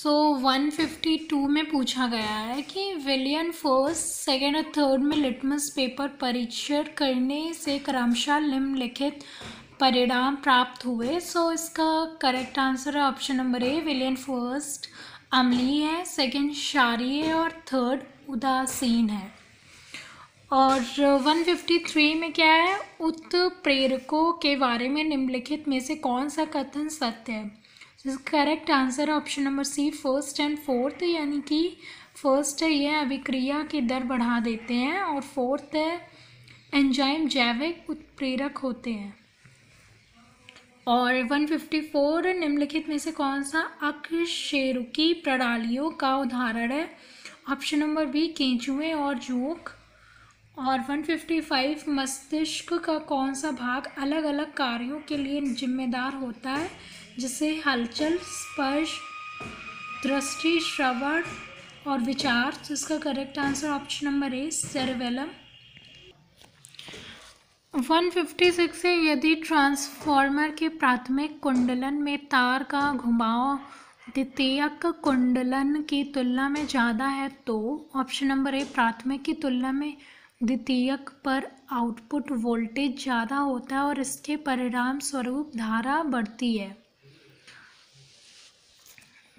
सो 152 में पूछा गया है कि विलियम फर्स्ट, सेकेंड और थर्ड में लिटमस पेपर परीक्षण करने से क्रमशः निम्नलिखित परिणाम प्राप्त हुए। सो इसका करेक्ट आंसर है ऑप्शन नंबर ए, विलियम फर्स्ट अम्लीय है, सेकेंड क्षारीय है और थर्ड उदासीन है। और 153 में क्या है, उत्प्रेरकों के बारे में निम्नलिखित में से कौन सा कथन सत्य है। करेक्ट आंसर है option number C, first and fourth, यानी कि फर्स्ट है ये अभिक्रिया की दर बढ़ा देते हैं और फोर्थ है एंजाइम जैविक उत्प्रेरक होते हैं। और 154 निम्नलिखित में से कौन सा अकशेरुकी प्रणालियों का उदाहरण है। ऑप्शन नंबर बी, केंचुए और जोंक। और 155 मस्तिष्क का कौन सा भाग अलग अलग कार्यों के लिए जिम्मेदार होता है, जिसे हलचल, स्पर्श, दृष्टि, श्रवण और विचार। जिसका करेक्ट आंसर ऑप्शन नंबर ए, सेरेबेलम। 156 है, यदि ट्रांसफार्मर के प्राथमिक कुंडलन में तार का घुमाव द्वितीयक कुंडलन की तुलना में ज़्यादा है तो। ऑप्शन नंबर ए, प्राथमिक की तुलना में द्वितीयक पर आउटपुट वोल्टेज ज़्यादा होता है और इसके परिणाम स्वरूप धारा बढ़ती है।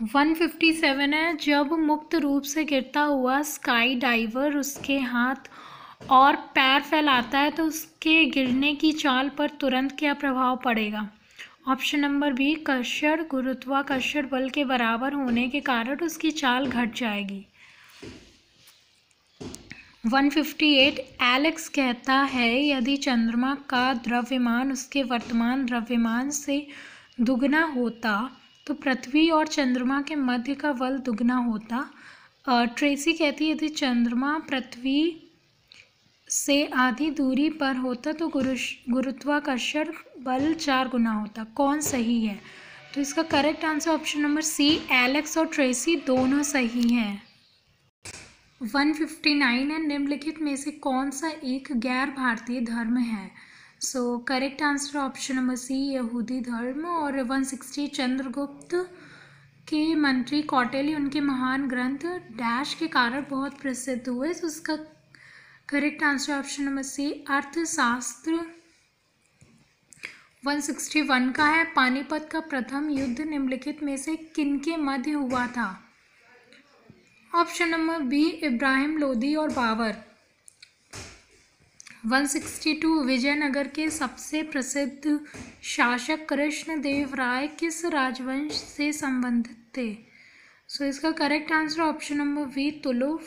157 है, जब मुक्त रूप से गिरता हुआ स्काई डाइवर उसके हाथ और पैर फैलाता है तो उसके गिरने की चाल पर तुरंत क्या प्रभाव पड़ेगा। ऑप्शन नंबर बी, कर्षण गुरुत्वाकर्षण बल के बराबर होने के कारण उसकी चाल घट जाएगी। 158 एलेक्स कहता है, यदि चंद्रमा का द्रव्यमान उसके वर्तमान द्रव्यमान से दुगना होता तो पृथ्वी और चंद्रमा के मध्य का बल दुगना होता। ट्रेसी कहती है, यदि चंद्रमा पृथ्वी से आधी दूरी पर होता तो गुरुत्वाकर्षण बल 4 गुना होता। कौन सही है? तो इसका correct answer option number C, Alex और ट्रेसी दोनों सही हैं। 159 है, निम्नलिखित में से कौन सा एक गैर भारतीय धर्म है। So correct answer option number C, यहूदी धर्म। और 160 चंद्रगुप्त के मंत्री कौटिल्य उनके महान ग्रंथ डैश के कारण बहुत प्रसिद्ध हुए। तो उसका correct answer option number C, अर्थशास्त्र। 161 का है, पानीपत का प्रथम युद्ध निम्नलिखित में से किनके मध्य हुआ था। Option number B, Ibrahim Lodi और बाबर। 162 विजयनगर के सबसे प्रसिद्ध शासक कृष्णदेव राय किस राजवंश से संबंधित थे। सो इसका correct answer option number B, तुलुक।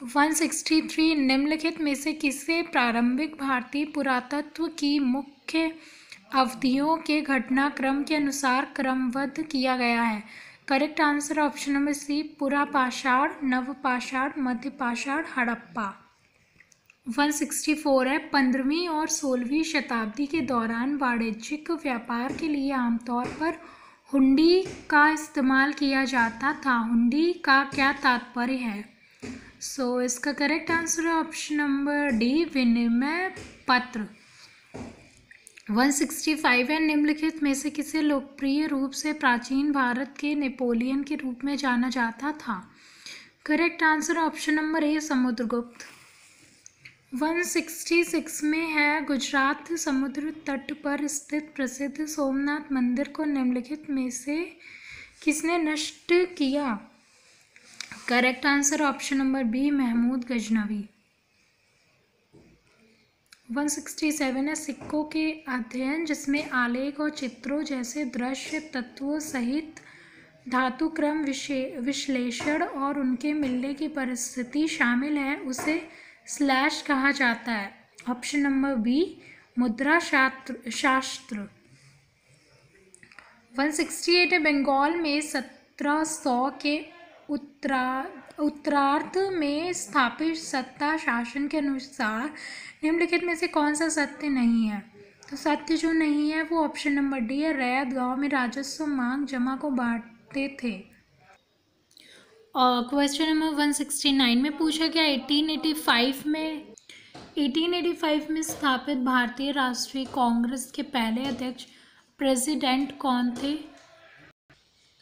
163 निम्नलिखित में से किसे प्रारंभिक भारतीय पुरातत्व की मुख्य अवधियों के घटनाक्रम के अनुसार क्रमबद्ध किया गया है। Correct answer option number C, पुरापाषाण, नवपाषाण, मध्यपाषाण, हड़प्पा। 164 है, 15वीं और 16वीं शताब्दी के दौरान वाणिज्यिक व्यापार के लिए आमतौर पर हुंडी का इस्तेमाल किया जाता था। हुंडी का क्या तात्पर्य है। सो इसका करेक्ट आंसर है ऑप्शन नंबर डी, विनिमय पत्र। 165 है, निम्नलिखित में से किसे लोकप्रिय रूप से प्राचीन भारत के नेपोलियन के रूप में जाना जाता था। करेक्ट आंसर ऑप्शन नंबर ए, समुद्रगुप्त। 166 में है, गुजरात समुद्र तट पर स्थित प्रसिद्ध सोमनाथ मंदिर को निम्नलिखित में से किसने नष्ट किया। Correct answer option number B, Mahmud Ghaznavi. 167 है, सिक्कों के अध्ययन जिसमें आलेख और चित्रों जैसे दृश्य तत्वों सहित धातु क्रम विश्लेषण और उनके मिलने की परिस्थिति शामिल है उसे स्लैश कहा जाता है। ऑप्शन नंबर बी, मुद्रा शास्त्र। 168 है, बंगाल में 1700 के उत्तरार्ध में स्थापित सत्ता शासन के अनुसार निम्नलिखित में से कौन सा सत्य नहीं है। तो सत्य जो नहीं है वो ऑप्शन नंबर डी है, रैयत गांव में राजस्व मांग जमा को बांटते थे। और क्वेश्चन नंबर 169 में पूछा गया 1885 में स्थापित भारतीय राष्ट्रीय कांग्रेस के पहले अध्यक्ष प्रेसिडेंट कौन थे।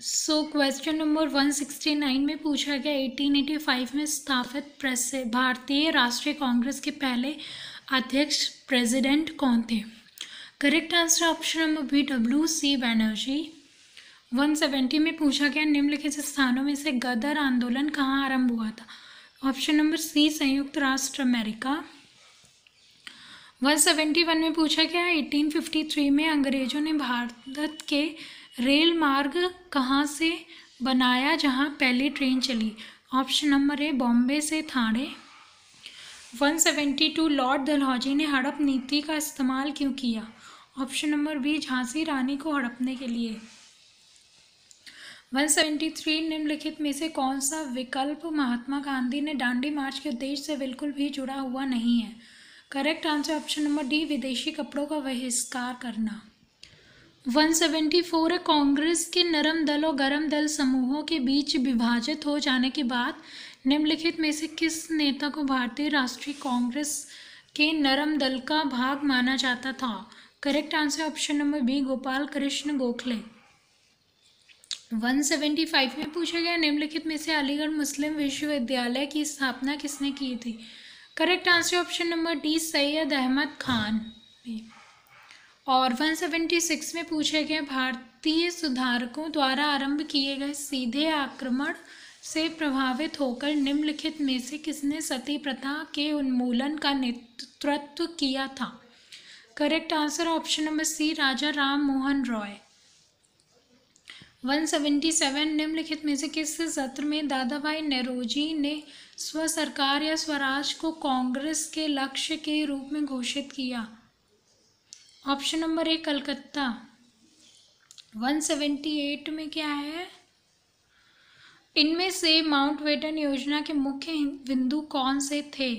सो क्वेश्चन नंबर 169 में पूछा गया 1885 में स्थापित भारतीय राष्ट्रीय कांग्रेस के पहले अध्यक्ष प्रेसिडेंट कौन थे? Correct answer option number B W.C. Banerjee. 170 में पूछा गया निम्नलिखित स्थानों में से गदर आंदोलन कहाँ आरंभ हुआ था? ऑप्शन नंबर सी संयुक्त राष्ट्र अमेरिका। 171 में पूछा गया 1853 में अंग्रेजों ने भारत के रेल मार्ग कहाँ से बनाया जहाँ पहली ट्रेन चली? ऑप्शन नंबर ए बॉम्बे से थाने। 172 लॉर्ड डलहौजी ने हड़प नीति का इस्तेमाल क्यों किया? ऑप्शन नंबर बी झांसी रानी को हड़पने के लिए। 173 निम्नलिखित में से कौन सा विकल्प महात्मा गांधी ने दांडी मार्च के उद्देश्य से बिल्कुल भी जुड़ा हुआ नहीं है? Correct answer option number D विदेशी कपड़ों का बहिष्कार करना। 174 है कांग्रेस के नरम दल और गरम दल समूहों के बीच विभाजित हो जाने के बाद निम्नलिखित में से किस नेता को भारतीय राष्ट्रीय कांग्रेस के नरम दल का भाग माना जाता था? Correct answer option number B Gopal Krishna Gokhale. 175 में पूछा गया निम्नलिखित में से अलीगढ़ मुस्लिम विश्वविद्यालय की स्थापना किसने की थी? Correct answer option number D Syed Ahmad Khan. और 176 में पूछा गया भारतीय सुधारकों द्वारा आरंभ किए गए सीधे आक्रमण से प्रभावित होकर निम्नलिखित में से किसने सती प्रथा के उन्मूलन का नेतृत्व किया था? Correct answer option number C Raja Ram Mohan Roy. 177 निम्नलिखित में से किस सत्र में दादा भाई नौरोजी ने स्व सरकार या स्वराज को कांग्रेस के लक्ष्य के रूप में घोषित किया? ऑप्शन नंबर ए कलकत्ता। 178 में क्या है? इनमें से माउंटबेटन योजना के मुख्य बिंदु कौन से थे?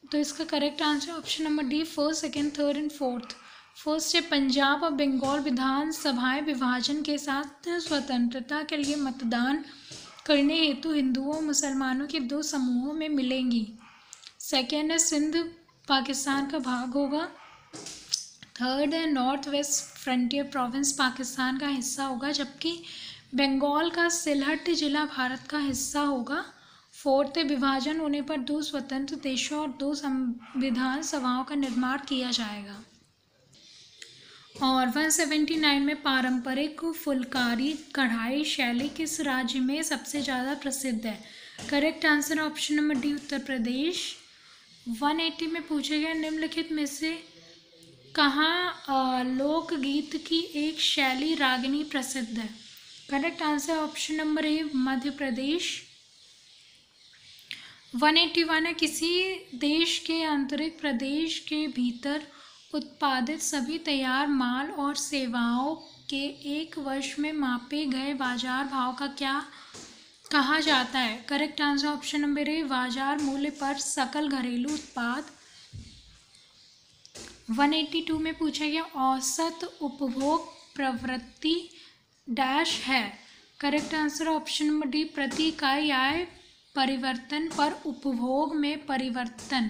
तो इसका correct answer option number D first, second, third and fourth. First है पंजाब और बंगाल विधानसभाएं विभाजन के साथ स्वतंत्रता के लिए मतदान करने हेतु हिंदुओं और मुसलमानों के दो समूहों में मिलेंगी। सेकेंड है सिंध पाकिस्तान का भाग होगा। थर्ड है north west frontier province Pakistan का हिस्सा होगा, जबकि बंगाल का सिलहट जिला भारत का हिस्सा होगा। फोर्थ है विभाजन होने पर दो स्वतंत्र देशों और दो संविधान सभाओं का निर्माण किया जाएगा। और 179 में पारंपरिक फुलकारी कढ़ाई शैली किस राज्य में सबसे ज़्यादा प्रसिद्ध है? Correct answer option number D Uttar Pradesh. 180 में पूछा गया निम्नलिखित में से कहाँ लोकगीत की एक शैली रागिनी प्रसिद्ध है? Correct answer option number A Madhya Pradesh. 181 है किसी देश के आंतरिक प्रदेश के भीतर उत्पादित सभी तैयार माल और सेवाओं के एक वर्ष में मापे गए बाजार भाव का क्या कहा जाता है? करेक्ट आंसर ऑप्शन नंबर ए बाजार मूल्य पर सकल घरेलू उत्पाद। 182 में पूछा गया औसत उपभोग प्रवृत्ति डैश है? Correct answer option number D प्रति इकाई आय परिवर्तन पर उपभोग में परिवर्तन।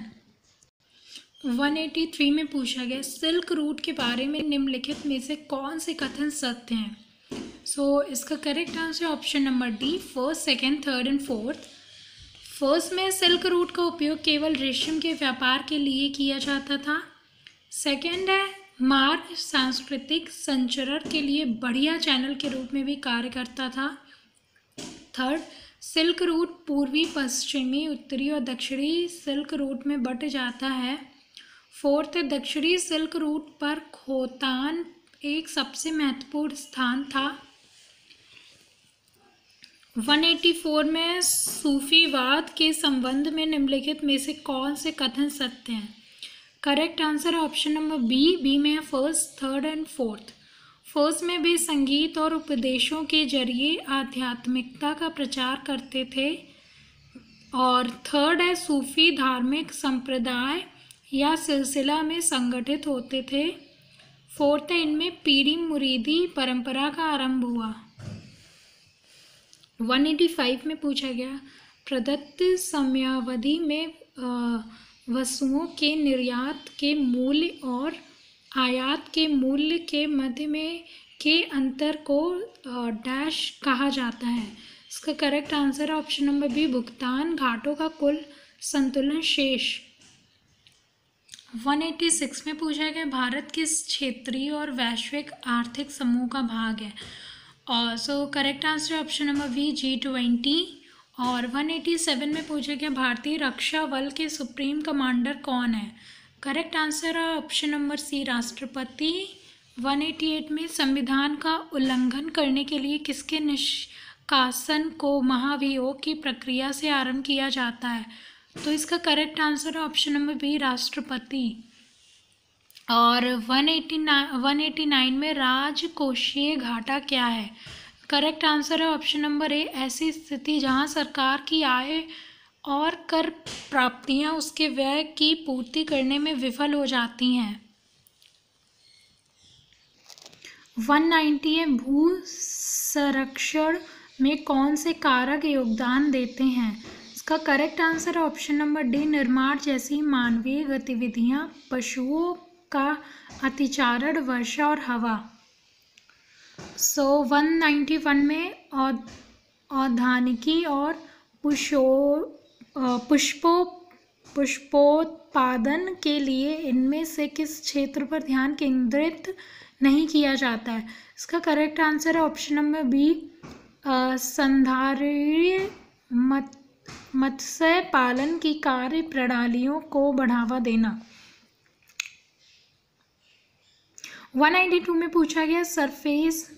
183 में पूछा गया सिल्क रूट के बारे में निम्नलिखित में से कौन से कथन सत्य हैं? इसका correct answer option number D first, second, third and fourth. First में सिल्क रूट का उपयोग केवल रेशम के व्यापार के लिए किया जाता था। सेकेंड है मार्ग सांस्कृतिक संचरण के लिए बढ़िया चैनल के रूप में भी कार्य करता था। थर्ड सिल्क रूट पूर्वी, पश्चिमी, उत्तरी और दक्षिणी सिल्क रूट में बट जाता है। फोर्थ दक्षिणी सिल्क रूट पर खोतान एक सबसे महत्वपूर्ण स्थान था। 184 में सूफीवाद के संबंध में निम्नलिखित में से कौन से कथन सत्य हैं? Correct answer option number B में है first, third and fourth. First में भी संगीत और उपदेशों के जरिए आध्यात्मिकता का प्रचार करते थे। और थर्ड है सूफी धार्मिक संप्रदाय या सिलसिला में संगठित होते थे। फोर्थ है इनमें पीरी मुरीदी परंपरा का आरंभ हुआ। 185 में पूछा गया प्रदत्त समयावधि में वस्तुओं के निर्यात के मूल्य और आयात के मूल्य के मध्य में के अंतर को डैश कहा जाता है। इसका करेक्ट आंसर है ऑप्शन नंबर बी, भुगतान घाटों का कुल संतुलन शेष। 186 में पूछा गया भारत किस क्षेत्रीय और वैश्विक आर्थिक समूह का भाग है। और so correct answer option number B, G20। और 187 में पूछा गया भारतीय रक्षा बल के सुप्रीम कमांडर कौन है। करेक्ट आंसर है ऑप्शन नंबर सी, राष्ट्रपति। 188 में संविधान का उल्लंघन करने के लिए किसके निष्कासन को महाभियोग की प्रक्रिया से आरंभ किया जाता है। तो इसका करेक्ट आंसर है ऑप्शन नंबर बी, राष्ट्रपति। और 189 में राजकोषीय घाटा क्या है। करेक्ट आंसर है ऑप्शन नंबर ए, ऐसी स्थिति जहां सरकार की आय और कर प्राप्तियां उसके व्यय की पूर्ति करने में विफल हो जाती हैं। 190 है भू संरक्षण में कौन से कारक योगदान देते हैं। इसका करेक्ट आंसर है ऑप्शन नंबर डी, निर्माण जैसी मानवीय गतिविधियां, पशुओं का अतिचारण, वर्षा और हवा। 191 में औद्यानिकी और पुष्पोत्पादन के लिए इनमें से किस क्षेत्र पर ध्यान केंद्रित नहीं किया जाता है। इसका करेक्ट आंसर है ऑप्शन नंबर बी, संधारणीय मत्स्य पालन की कार्य प्रणालियों को बढ़ावा देना। 192 में पूछा गया सरफेस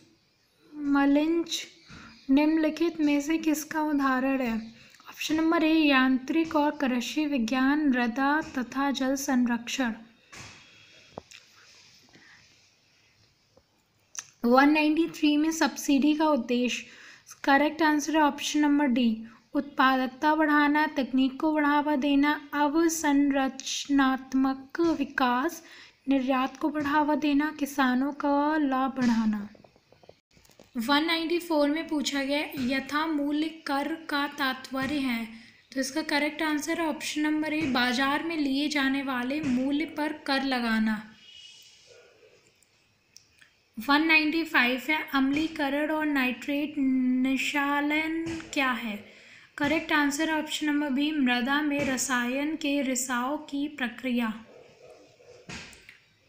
मलिंज निम्नलिखित में से किसका उदाहरण है। ऑप्शन नंबर ए, यांत्रिक और कृषि विज्ञान, मृदा तथा जल संरक्षण। 193 में सब्सिडी का उद्देश्य। करेक्ट आंसर है ऑप्शन नंबर डी, उत्पादकता बढ़ाना, तकनीक को बढ़ावा देना, अवसंरचनात्मक विकास, निर्यात को बढ़ावा देना, किसानों का लाभ बढ़ाना। 194 में पूछा गया यथा मूल्य कर का तात्पर्य है। तो इसका करेक्ट आंसर है ऑप्शन नंबर ए, बाजार में लिए जाने वाले मूल्य पर कर लगाना। 195 है अम्लीकरण और नाइट्रेट निशालन क्या है। करेक्ट आंसर है ऑप्शन नंबर बी, मृदा में रसायन के रिसाव की प्रक्रिया।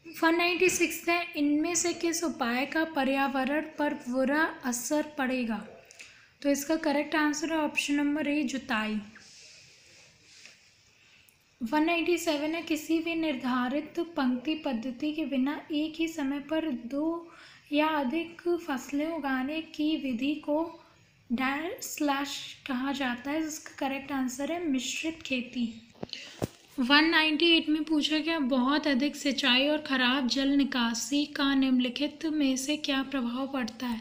196 है इनमें से किस उपाय का पर्यावरण पर बुरा असर पड़ेगा। तो इसका करेक्ट आंसर है ऑप्शन नंबर ए, जुताई। 197 है किसी भी निर्धारित पंक्ति पद्धति के बिना एक ही समय पर 2 या अधिक फसलें उगाने की विधि को डैश कहा जाता है। इसका करेक्ट आंसर है मिश्रित खेती। 198 में पूछा गया बहुत अधिक सिंचाई और खराब जल निकासी का निम्नलिखित में से क्या प्रभाव पड़ता है।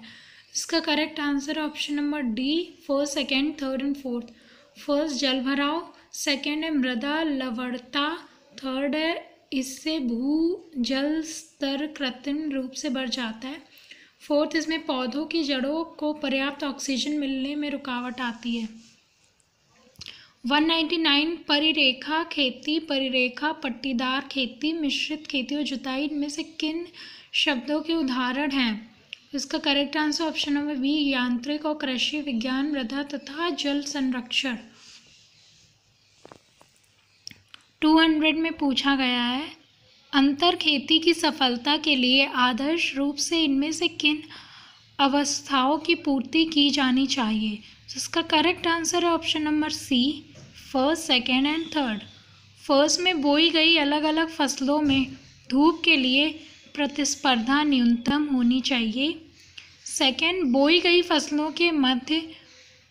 इसका correct answer option number D, first, second, third and fourth. First जल भराव, सेकेंड है मृदा लवणता, थर्ड है इससे भू जल स्तर कृत्रिम रूप से बढ़ जाता है, फोर्थ इसमें पौधों की जड़ों को पर्याप्त ऑक्सीजन मिलने में रुकावट आती है। 199 परिरेखा खेती, परिरेखा पट्टीदार खेती, मिश्रित खेती और जुताई इनमें से किन शब्दों के उदाहरण हैं। इसका correct answer option number B, यांत्रिक और कृषि विज्ञान, मृदा तथा जल संरक्षण। 200 में पूछा गया है अंतर खेती की सफलता के लिए आदर्श रूप से इनमें से किन अवस्थाओं की पूर्ति की जानी चाहिए। इसका करेक्ट आंसर है option number C, first, second and third. First में बोई गई अलग अलग फसलों में धूप के लिए प्रतिस्पर्धा न्यूनतम होनी चाहिए। सेकेंड, बोई गई फसलों के मध्य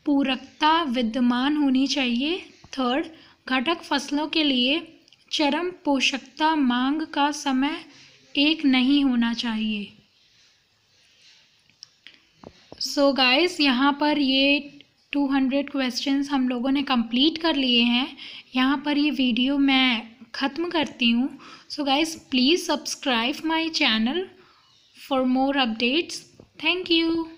पूरकता विद्यमान होनी चाहिए। थर्ड, घटक फसलों के लिए चरम पोषकता मांग का समय एक नहीं होना चाहिए। सो गाइस, यहाँ पर ये 200 क्वेश्चंस हम लोगों ने कंप्लीट कर लिए हैं। यहाँ पर ये वीडियो मैं ख़त्म करती हूँ। So guys, please subscribe my channel for more updates. Thank you.